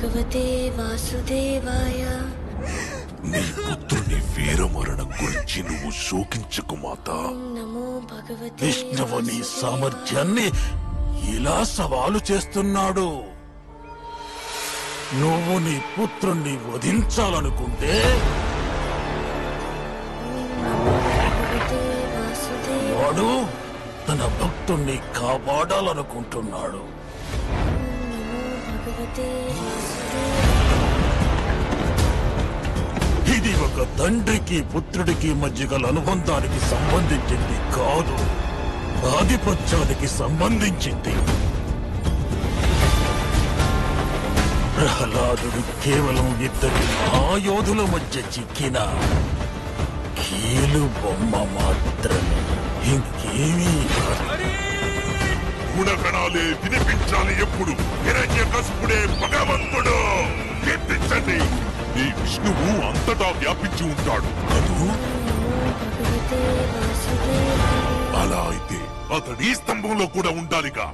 భగవతే వాసుదేవాయ. నీ పుత్రుని వీరమరణం గురించి నువ్వు శోకించకు మాత. నమో భగవతే విష్ణువు నీ సామర్థ్యాన్ని ఇలా సవాలు చేస్తున్నాడు. నువ్వు నీ పుత్రుణ్ణి వధించాలనుకుంటే భగవతే వాసుదేవ. వాడు తన భక్తుణ్ణి కాపాడాలనుకుంటున్నాడు. నమో భగవతే వాసుదేవ. ఇది ఒక తండ్రికి పుత్రుడికి మధ్య గల అనుబంధానికి సంబంధించింది కాదు, ఆధిపత్యానికి సంబంధించింది. ప్రహ్లాదుడు కేవలం ఇద్దరు మహాయోధుల మధ్య చిక్కిన కీలు బొమ్మ మాత్రమే, ఇంకేమీ కాదు. గుణగణాలే వినిపించాలి. ఎప్పుడు హిరణ్యకశిపుడే భగవంతుడు. కీర్తించండి. ఈ విష్ణువు అంతటా వ్యాపించి ఉంటాడు కదూ. నమో భగవతే వాసుదేవాయ. అలా అయితే అతడు ఈ స్తంభంలో కూడా ఉండాలిగా.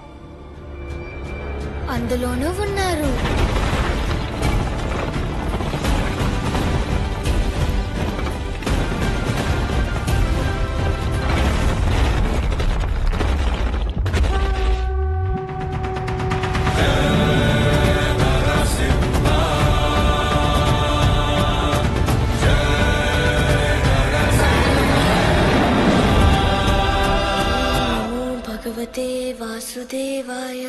అందులోనూ ఉన్నారు. నమో భగవతే వాసుదేవాయ.